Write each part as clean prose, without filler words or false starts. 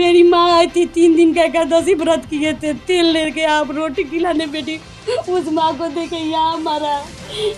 मेरी माँ आई थी 3 दिन का एकादशी व्रत किए थे, तेल लेके आप रोटी खिलाने बेटी, उस माँ को देखे यहाँ मारा।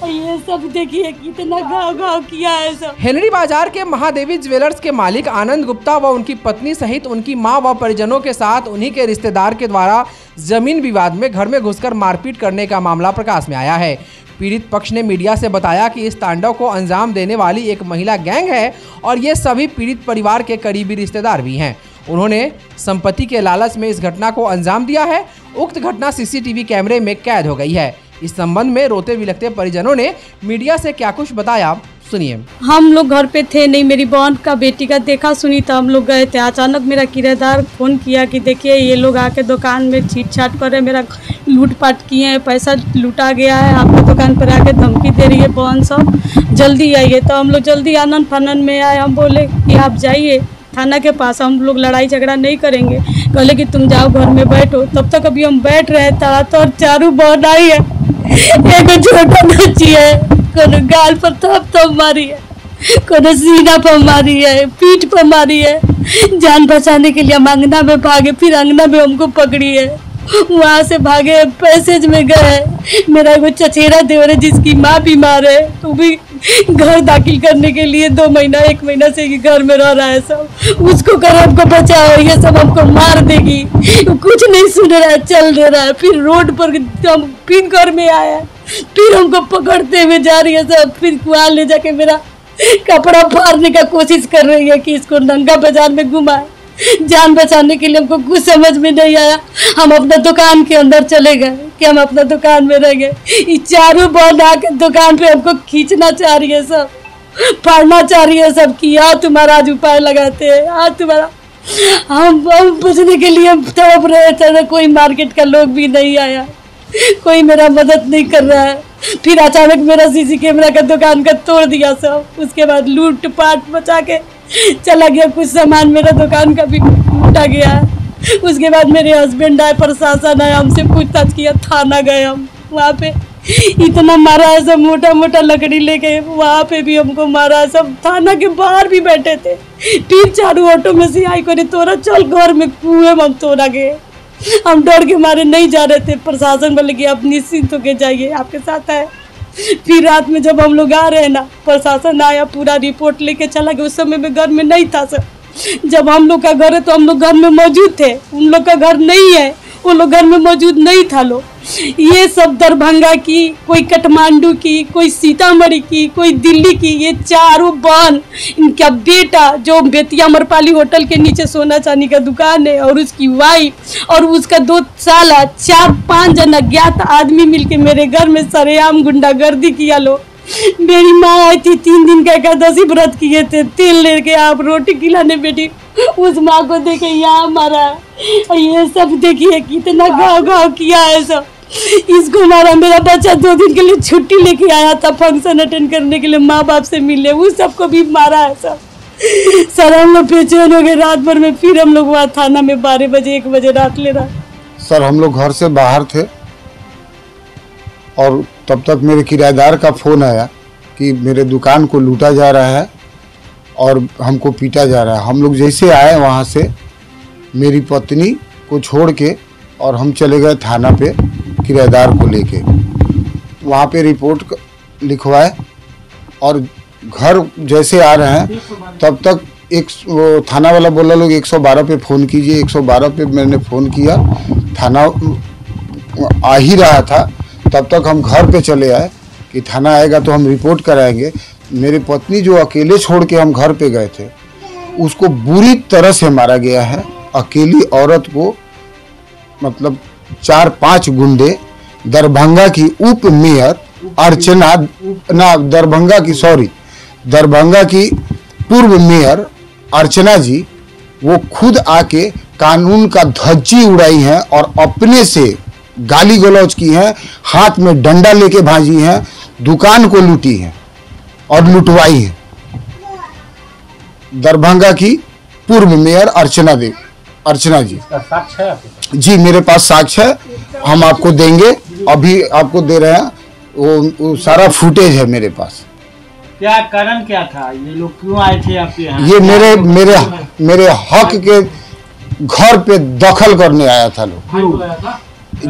ये सब देखिए कितना घाव किया है सब। हेनरी बाजार के महादेवी ज्वेलर्स के मालिक आनंद गुप्ता व उनकी पत्नी सहित उनकी मां व परिजनों के साथ उन्हीं के रिश्तेदार के द्वारा जमीन विवाद में घर में घुसकर मारपीट करने का मामला प्रकाश में आया है। पीड़ित पक्ष ने मीडिया से बताया कि इस तांडव को अंजाम देने वाली एक महिला गैंग है और ये सभी पीड़ित परिवार के करीबी रिश्तेदार भी हैं। उन्होंने संपत्ति के लालच में इस घटना को अंजाम दिया है। उक्त घटना सीसीटीवी कैमरे में कैद हो गई है। इस संबंध में रोते बिलखते परिजनों ने मीडिया से क्या कुछ बताया, सुनिए। हम लोग घर पे थे नहीं, मेरी बहन का बेटी का देखा सुनी तो हम लोग गए थे। अचानक मेरा किराएदार फोन किया कि देखिए ये लोग आके दुकान में छीट छाट कर रहे, मेरा लूटपाट किए हैं, पैसा लूटा गया है, आपके दुकान पर आके धमकी दे रही है बहन सब, जल्दी आइए। तो हम लोग जल्दी आनंद फानन में आए। हम बोले कि आप जाइए थाना के पास, हम लोग लड़ाई झगड़ा नहीं करेंगे। कहले कि तुम जाओ घर में बैठो। तब तक अभी हम बैठ रहे था तो चारू बहन आई है, एक छोटा बच्ची है, कोनो गाल पर थप मारी है, कोनो सीना पर मारी है, पीठ पर मारी है। जान बचाने के लिए हम अंगना में भागे, फिर अंगना में हमको पकड़ी है। वहाँ से भागे पैसेज में गए। मेरा वो चचेरा देवर है जिसकी माँ बीमार है, वो भी घर दाखिल करने के लिए 2 महीना 1 महीना से ही घर में रह रहा है सब। उसको कर हमको बचाओ, ये सब हमको मार देगी। कुछ नहीं सुन रहा है, चल दे रहा है। फिर रोड पर हम फिर घर में आया, फिर हमको पकड़ते हुए जा रही है सब। फिर कुआं ले जाके मेरा कपड़ा फाड़ने का कोशिश कर रही है कि इसको नंगा बाजार में घुमाए। जान बचाने के लिए हमको कुछ समझ में नहीं आया। हम अपना दुकान के अंदर चले गए कि हम अपना दुकान में रह गए। ये चारों बहन आके दुकान पे हमको खींचना चाह रही है सब, फाड़ना चाह रही है सब कि आओ तुम्हारा आज उपाय लगाते हैं, आज तुम्हारा। हम पूछने के लिए तड़प रहे थे, कोई मार्केट का लोग भी नहीं आया, कोई मेरा मदद नहीं कर रहा है। फिर अचानक मेरा सीसी कैमरा का दुकान का तोड़ दिया सब। उसके बाद लूट पाट मचा के चला गया, कुछ सामान मेरा दुकान का भी लूटा गया। उसके बाद मेरे हस्बैंड आए, प्रशासन आया, हमसे पूछताछ किया, थाना गए हम। वहाँ पे इतना मारा है सब, मोटा मोटा लकड़ी लेके वहाँ पे भी हमको मारा है सब। थाना के बाहर भी बैठे थे। फिर चारों ऑटो में से आई को तोरा चल घर में, कुएं में हम तोड़ा गए। हम डर के मारे नहीं जा रहे थे। प्रशासन बोले कि आप निश्चिंत होके जाइए, आपके साथ है। फिर रात में जब हम लोग आ रहे हैं ना, प्रशासन आया, पूरा रिपोर्ट लेके चला गया। उस समय में घर में नहीं था सर। जब हम लोग का घर है तो हम लोग घर में मौजूद थे, उन लोग का घर नहीं है, वो लोग घर में मौजूद नहीं था लोग। ये सब दरभंगा की, कोई काठमांडू की, कोई सीतामढ़ी की, कोई दिल्ली की, ये चारों बहन, इनका बेटा जो बेतिया अमरपाली होटल के नीचे सोना चांदी का दुकान है, और उसकी वाइफ और उसका 2 साला, 4-5 जन अज्ञात आदमी मिलके मेरे घर में सरेआम गुंडागर्दी किया लोग। मेरी माँ आई थी 3 दिन का एकादशी व्रत किए थे, तेल लेके आप रोटी खिलाने बेटी, उस माँ को देखे यहाँ मारा। ये सब देखिए कितना घाव किया है सब। इसको मारा। मेरा बच्चा 2 दिन के लिए छुट्टी लेके आया था फंक्शन अटेंड करने के लिए, माँ बाप से मिलने, उस सबको भी मारा है सब। सर हम लोग बेचैन हो गए रात भर में। फिर हम लोग वहाँ थाना में 12 बजे 1 बजे रात ले रहा। सर हम लोग घर से बाहर थे और तब तक मेरे किराएदार का फ़ोन आया कि मेरे दुकान को लूटा जा रहा है और हमको पीटा जा रहा है। हम लोग जैसे आए वहाँ से, मेरी पत्नी को छोड़ के और हम चले गए थाना पे किराएदार को लेके। वहाँ पे रिपोर्ट लिखवाए और घर जैसे आ रहे हैं तब तक एक थाना वाला बोला लोग 112 पे फ़ोन कीजिए। 112 पे मैंने फ़ोन किया, थाना आ ही रहा था। तब तक हम घर पे चले आए कि थाना आएगा तो हम रिपोर्ट कराएंगे। मेरी पत्नी जो अकेले छोड़ के हम घर पे गए थे, उसको बुरी तरह से मारा गया है। अकेली औरत को मतलब 4-5 गुंडे, दरभंगा की उप मेयर अर्चना दरभंगा की पूर्व मेयर अर्चना जी, वो खुद आके कानून का धज्जी उड़ाई है और अपने से गाली गलौज की है, हाथ में डंडा लेके भाजी है, दुकान को लूटी है और लुटवाई है। दरभंगा की पूर्व मेयर अर्चना जी। साक्ष्य है? जी मेरे पास साक्ष्य है, हम आपको देंगे, अभी आपको दे रहे हैं। वो सारा फुटेज है मेरे पास। क्या कारण क्या था, ये लोग क्यों आए थे आपके यहाँ? ये मेरे हक के घर पे दखल करने आया था लोग।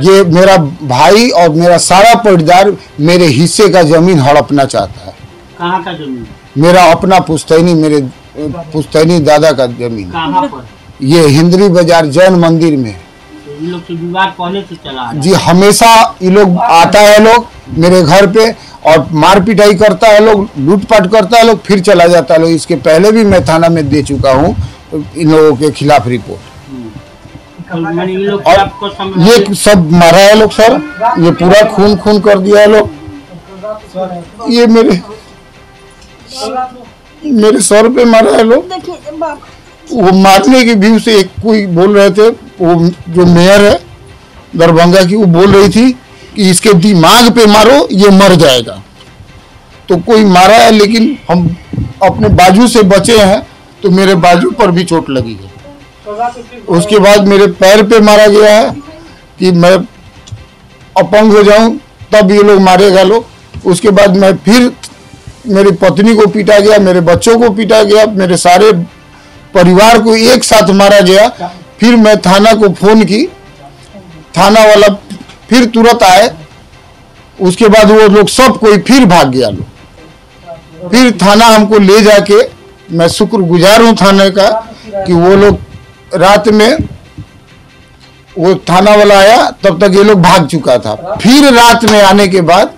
ये मेरा भाई और मेरा सारा परिवार मेरे हिस्से का जमीन हड़पना चाहता है। कहाँ का जमीन? मेरा अपना पुश्तैनी, मेरे पुश्तैनी दादा का जमीन। कहाँ पर? ये हिंदरी बाजार जैन मंदिर में। इन लोग से विवाद पहले से चला है? जी, हमेशा ये लोग आता है लोग मेरे घर पे और मार पिटाई करता है लोग, लूटपाट करता है लोग, फिर चला जाता है लोग। इसके पहले भी मैं थाना में दे चुका हूँ इन लोगों के खिलाफ रिपोर्ट। और ये सब मारा है लोग सर, ये पूरा खून खून कर दिया है लोग। ये मेरे सर पे मारा है लोग। वो मारने के व्यू से एक कोई बोल रहे थे, वो जो मेयर है दरभंगा की, वो बोल रही थी कि इसके दिमाग पे मारो ये मर जाएगा। तो कोई मारा है, लेकिन हम अपने बाजू से बचे हैं तो मेरे बाजू पर भी चोट लगी है। उसके बाद मेरे पैर पे मारा गया है कि मैं अपंग हो जाऊं तब ये लोग मारेगा लोग। उसके बाद मैं फिर मेरी पत्नी को पीटा गया, मेरे बच्चों को पीटा गया, मेरे सारे परिवार को एक साथ मारा गया। फिर मैं थाना को फोन की, थाना वाला फिर तुरंत आए। उसके बाद वो लोग सब कोई फिर भाग गया लोग। फिर थाना हमको ले जाके, मैं शुक्रगुजार हूँ थाने का कि वो लोग रात में वो थाना वाला आया, तब तक ये लोग भाग चुका था। फिर रात में आने के बाद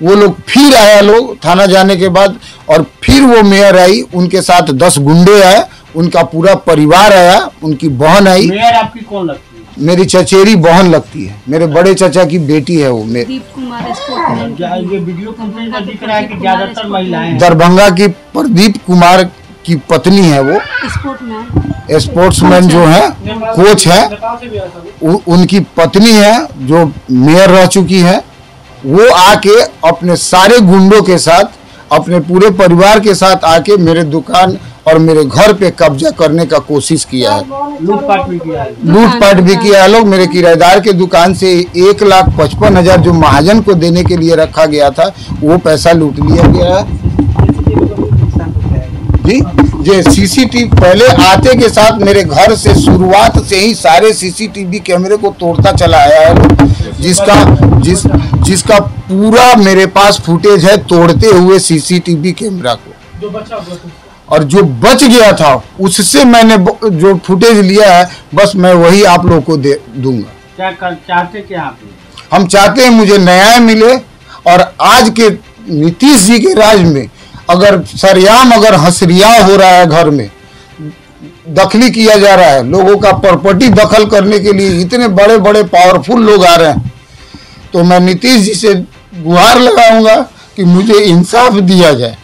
वो लोग फिर आया लोग थाना जाने के बाद, और फिर वो मेयर आई, उनके साथ 10 गुंडे आए, उनका पूरा परिवार आया, उनकी बहन आई। मेयर आपकी कौन लगती है? मेरी चचेरी बहन लगती है, मेरे बड़े चाचा की बेटी है वो। ये वीडियो कंपनी का दिख रहा है कि ज्यादातर महिलाएं। दरभंगा की प्रदीप कुमार की पत्नी है वो, स्पोर्ट्समैन जो है, कोच है, उनकी पत्नी है जो मेयर रह चुकी है। वो आके अपने सारे गुंडों के साथ, अपने पूरे परिवार के साथ आके मेरे दुकान और मेरे घर पे कब्जा करने का कोशिश किया है। लूटपाट भी किया है। लूटपाट भी किया है लोग। मेरे किराएदार के दुकान से 1,55,000 जो महाजन को देने के लिए रखा गया था, वो पैसा लूट लिया गया है। जी, ये सीसीटीवी पहले आते के साथ मेरे घर से शुरुआत से ही सारे सीसीटीवी कैमरे को तोड़ता चला आया है, जिसका पूरा मेरे पास फुटेज है तोड़ते हुए सीसीटीवी कैमरा को। और जो बच गया था उससे मैंने जो फुटेज लिया है, बस मैं वही आप लोगों को दे दूंगा। चाहते क्या आप? हम चाहते हैं मुझे न्याय मिले, और आज के नीतीश जी के राज में अगर सरेआम अगर हंसरिया हो रहा है, घर में दखली किया जा रहा है, लोगों का प्रॉपर्टी दखल करने के लिए इतने बड़े बड़े पावरफुल लोग आ रहे हैं, तो मैं नीतीश जी से गुहार लगाऊंगा कि मुझे इंसाफ दिया जाए,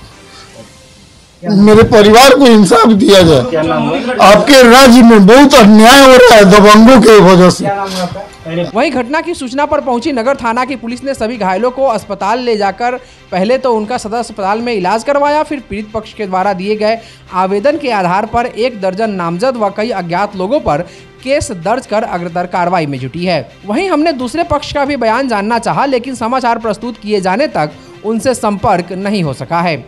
मेरे परिवार को इंसाफ दिया जाए। आपके राज्य में बहुत अन्याय हो रहा है दबंगों के वजह से। वहीं घटना की सूचना पर पहुंची नगर थाना की पुलिस ने सभी घायलों को अस्पताल ले जाकर पहले तो उनका सदर अस्पताल में इलाज करवाया, फिर पीड़ित पक्ष के द्वारा दिए गए आवेदन के आधार पर 1 दर्जन नामजद व कई अज्ञात लोगों पर केस दर्ज कर अग्रतर कार्रवाई में जुटी है। वहीं हमने दूसरे पक्ष का भी बयान जानना चाहा, लेकिन समाचार प्रस्तुत किए जाने तक उनसे संपर्क नहीं हो सका है।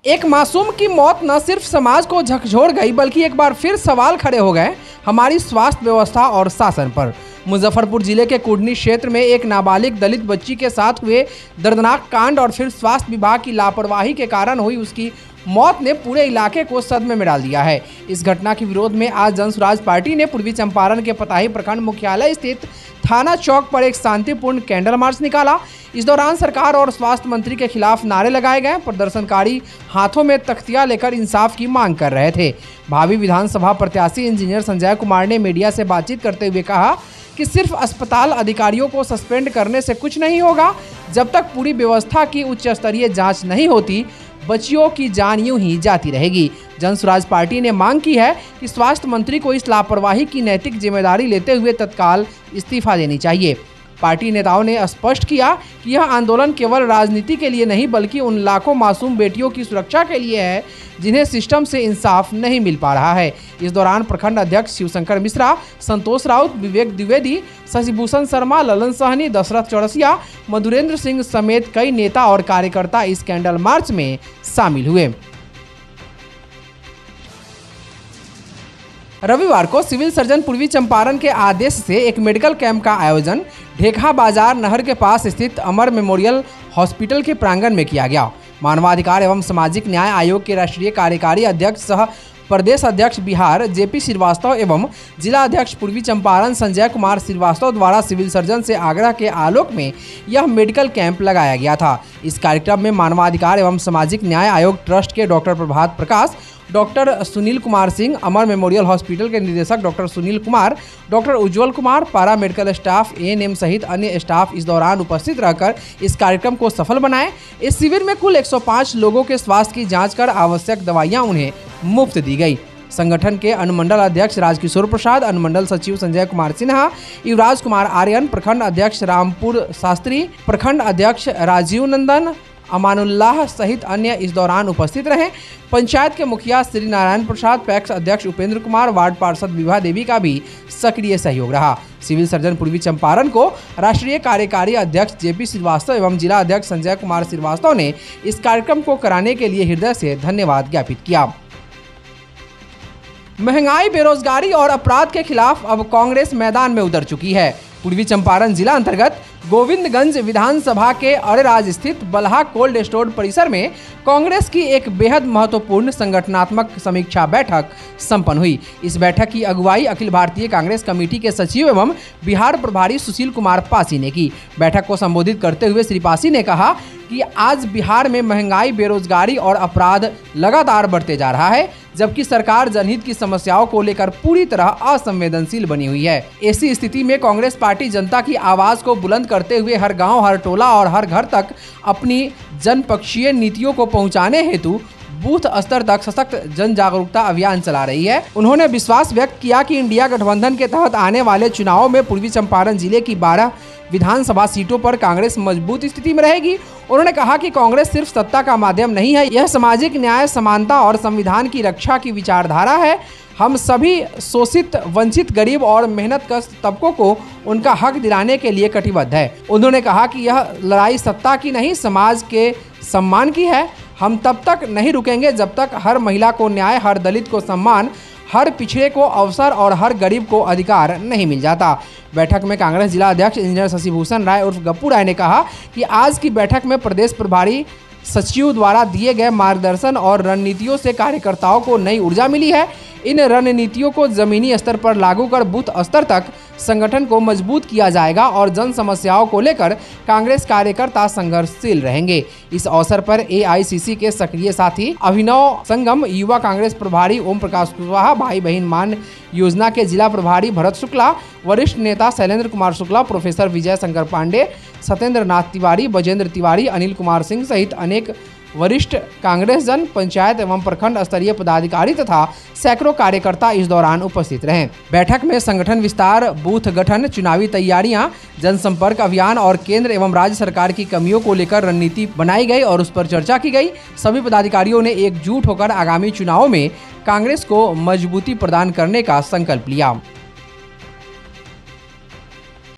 एक मासूम की मौत न सिर्फ समाज को झकझोर गई, बल्कि एक बार फिर सवाल खड़े हो गए हमारी स्वास्थ्य व्यवस्था और शासन पर। मुजफ्फरपुर जिले के कुडनी क्षेत्र में एक नाबालिग दलित बच्ची के साथ हुए दर्दनाक कांड और फिर स्वास्थ्य विभाग की लापरवाही के कारण हुई उसकी मौत ने पूरे इलाके को सदमे में डाल दिया है। इस घटना के विरोध में आज जनसुराज पार्टी ने पूर्वी चंपारण के पताही प्रखंड मुख्यालय स्थित थाना चौक पर एक शांतिपूर्ण कैंडल मार्च निकाला। इस दौरान सरकार और स्वास्थ्य मंत्री के खिलाफ नारे लगाए गए। प्रदर्शनकारी हाथों में तख्तियां लेकर इंसाफ की मांग कर रहे थे। भावी विधानसभा प्रत्याशी इंजीनियर संजय कुमार ने मीडिया से बातचीत करते हुए कहा कि सिर्फ अस्पताल अधिकारियों को सस्पेंड करने से कुछ नहीं होगा। जब तक पूरी व्यवस्था की उच्च स्तरीय जांच नहीं होती, बच्चियों की जान यूं ही जाती रहेगी। जनसुराज पार्टी ने मांग की है कि स्वास्थ्य मंत्री को इस लापरवाही की नैतिक जिम्मेदारी लेते हुए तत्काल इस्तीफा देनी चाहिए। पार्टी नेताओं ने स्पष्ट किया कि यह आंदोलन केवल राजनीति के लिए नहीं, बल्कि उन लाखों मासूम बेटियों की सुरक्षा के लिए है जिन्हें सिस्टम से इंसाफ नहीं मिल पा रहा है। इस दौरान प्रखंड अध्यक्ष शिवशंकर मिश्रा, संतोष राउत, विवेक द्विवेदी, शशिभूषण शर्मा, ललन सहनी, दशरथ चौरसिया, मधुरेंद्र सिंह समेत कई नेता और कार्यकर्ता इस कैंडल मार्च में शामिल हुए। रविवार को सिविल सर्जन पूर्वी चंपारण के आदेश से एक मेडिकल कैंप का आयोजन ढेखा बाजार नहर के पास स्थित अमर मेमोरियल हॉस्पिटल के प्रांगण में किया गया। मानवाधिकार एवं सामाजिक न्याय आयोग के राष्ट्रीय कार्यकारी अध्यक्ष सह प्रदेश अध्यक्ष बिहार जेपी श्रीवास्तव एवं जिला अध्यक्ष पूर्वी चंपारण संजय कुमार श्रीवास्तव द्वारा सिविल सर्जन से आग्रह के आलोक में यह मेडिकल कैंप लगाया गया था। इस कार्यक्रम में मानवाधिकार एवं सामाजिक न्याय आयोग ट्रस्ट के डॉक्टर प्रभात प्रकाश, डॉक्टर सुनील कुमार सिंह, अमर मेमोरियल हॉस्पिटल के निदेशक डॉक्टर सुनील कुमार, डॉक्टर उज्जवल कुमार, पारा मेडिकल स्टाफ, एएनएम सहित अन्य स्टाफ इस दौरान उपस्थित रहकर इस कार्यक्रम को सफल बनाए। इस शिविर में कुल 105 लोगों के स्वास्थ्य की जांच कर आवश्यक दवाइयां उन्हें मुफ्त दी गई। संगठन के अनुमंडल अध्यक्ष राजकिशोर प्रसाद, अनुमंडल सचिव संजय कुमार सिन्हा, युवराज कुमार आर्यन, प्रखंड अध्यक्ष रामपुर शास्त्री, प्रखंड अध्यक्ष राजीव नंदन, अमानुल्लाह सहित अन्य इस दौरान उपस्थित रहे। पंचायत के मुखिया श्री नारायण प्रसाद, पैक्स अध्यक्ष उपेंद्र कुमार, वार्ड पार्षद विभा देवी का भी सक्रिय सहयोग रहा। सिविल सर्जन पूर्वी चंपारण को राष्ट्रीय कार्यकारी अध्यक्ष जेपी श्रीवास्तव एवं जिला अध्यक्ष संजय कुमार श्रीवास्तव ने इस कार्यक्रम को कराने के लिए हृदय से धन्यवाद ज्ञापित किया। महंगाई, बेरोजगारी और अपराध के खिलाफ अब कांग्रेस मैदान में उतर चुकी है। पूर्वी चंपारण जिला अंतर्गत गोविंदगंज विधानसभा के अरेराज स्थित बलहा कोल्ड स्टोर परिसर में कांग्रेस की एक बेहद महत्वपूर्ण संगठनात्मक समीक्षा बैठक संपन्न हुई। इस बैठक की अगुवाई अखिल भारतीय कांग्रेस कमेटी के सचिव एवं बिहार प्रभारी सुशील कुमार पासी ने की। बैठक को संबोधित करते हुए श्री पासी ने कहा कि आज बिहार में महंगाई, बेरोजगारी और अपराध लगातार बढ़ते जा रहा है, जबकि सरकार जनहित की समस्याओं को लेकर पूरी तरह असंवेदनशील बनी हुई है। ऐसी स्थिति में कांग्रेस पार्टी जनता की आवाज को बुलंद करते हुए हर गांव, हर टोला और हर घर तक अपनी जनपक्षीय नीतियों को पहुंचाने हेतु बूथ स्तर तक सशक्त जन जागरूकता अभियान चला रही है। उन्होंने विश्वास व्यक्त किया कि इंडिया गठबंधन के तहत आने वाले चुनावों में पूर्वी चंपारण जिले की 12 विधानसभा सीटों पर कांग्रेस मजबूत स्थिति में रहेगी। उन्होंने कहा कि कांग्रेस सिर्फ सत्ता का माध्यम नहीं है, यह सामाजिक न्याय, समानता और संविधान की रक्षा की विचारधारा है। हम सभी शोषित, वंचित, गरीब और मेहनतकश तबकों को उनका हक दिलाने के लिए कटिबद्ध है। उन्होंने कहा कि यह लड़ाई सत्ता की नहीं, समाज के सम्मान की है। हम तब तक नहीं रुकेंगे जब तक हर महिला को न्याय, हर दलित को सम्मान, हर पिछड़े को अवसर और हर गरीब को अधिकार नहीं मिल जाता। बैठक में कांग्रेस जिला अध्यक्ष इंजीनियर शशिभूषण राय उर्फ गप्पू राय ने कहा कि आज की बैठक में प्रदेश प्रभारी सचिव द्वारा दिए गए मार्गदर्शन और रणनीतियों से कार्यकर्ताओं को नई ऊर्जा मिली है। इन रणनीतियों को जमीनी स्तर पर लागू कर बूथ स्तर तक संगठन को मजबूत किया जाएगा और जन समस्याओं को लेकर कांग्रेस कार्यकर्ता संघर्षशील रहेंगे। इस अवसर पर एआईसीसी के सक्रिय साथी अभिनव संगम, युवा कांग्रेस प्रभारी ओम प्रकाश कुशवाहा, भाई बहन मान योजना के जिला प्रभारी भरत शुक्ला, वरिष्ठ नेता शैलेंद्र कुमार शुक्ला, प्रोफेसर विजय शंकर पांडे, सत्येंद्र नाथ तिवारी, बजेंद्र तिवारी, अनिल कुमार सिंह सहित अनेक वरिष्ठ कांग्रेस जन, पंचायत एवं प्रखंड स्तरीय पदाधिकारी तथा सैकड़ों कार्यकर्ता इस दौरान उपस्थित रहे। बैठक में संगठन विस्तार, बूथ गठन, चुनावी तैयारियां, जनसंपर्क अभियान और केंद्र एवं राज्य सरकार की कमियों को लेकर रणनीति बनाई गई और उस पर चर्चा की गई। सभी पदाधिकारियों ने एकजुट होकर आगामी चुनावों में कांग्रेस को मजबूती प्रदान करने का संकल्प लिया।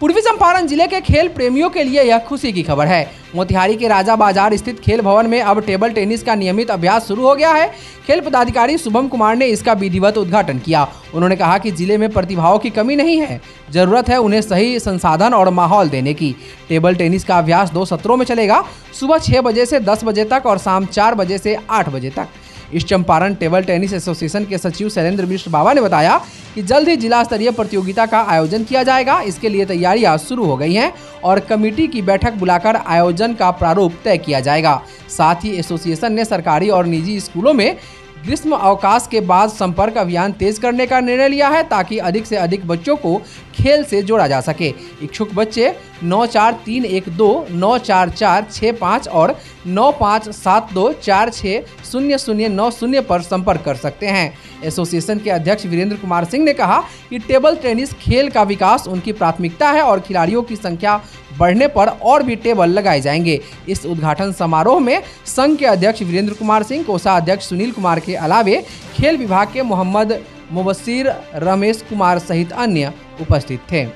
पूर्वी चंपारण जिले के खेल प्रेमियों के लिए यह खुशी की खबर है। मोतिहारी के राजा बाजार स्थित खेल भवन में अब टेबल टेनिस का नियमित अभ्यास शुरू हो गया है। खेल पदाधिकारी शुभम कुमार ने इसका विधिवत उद्घाटन किया। उन्होंने कहा कि जिले में प्रतिभाओं की कमी नहीं है, जरूरत है उन्हें सही संसाधन और माहौल देने की। टेबल टेनिस का अभ्यास 2 सत्रों में चलेगा, सुबह 6 बजे से 10 बजे तक और शाम 4 बजे से 8 बजे तक। इस चंपारण टेबल टेनिस एसोसिएशन के सचिव शैलेंद्र मिश्र बाबा ने बताया कि जल्द ही जिला स्तरीय प्रतियोगिता का आयोजन किया जाएगा। इसके लिए तैयारियां शुरू हो गई हैं और कमेटी की बैठक बुलाकर आयोजन का प्रारूप तय किया जाएगा। साथ ही एसोसिएशन ने सरकारी और निजी स्कूलों में ग्रीष्म अवकाश के बाद संपर्क अभियान तेज करने का निर्णय लिया है ताकि अधिक से अधिक बच्चों को खेल से जोड़ा जा सके। इच्छुक बच्चे 94312 94465 और 9572460090 पर संपर्क कर सकते हैं। एसोसिएशन के अध्यक्ष वीरेंद्र कुमार सिंह ने कहा कि टेबल टेनिस खेल का विकास उनकी प्राथमिकता है और खिलाड़ियों की संख्या बढ़ने पर और भी टेबल लगाए जाएंगे। इस उद्घाटन समारोह में संघ के अध्यक्ष वीरेंद्र कुमार सिंह, कोषाध्यक्ष सुनील कुमार के अलावे खेल विभाग के मोहम्मद मुबस्सिर, रमेश कुमार सहित अन्य उपस्थित थे।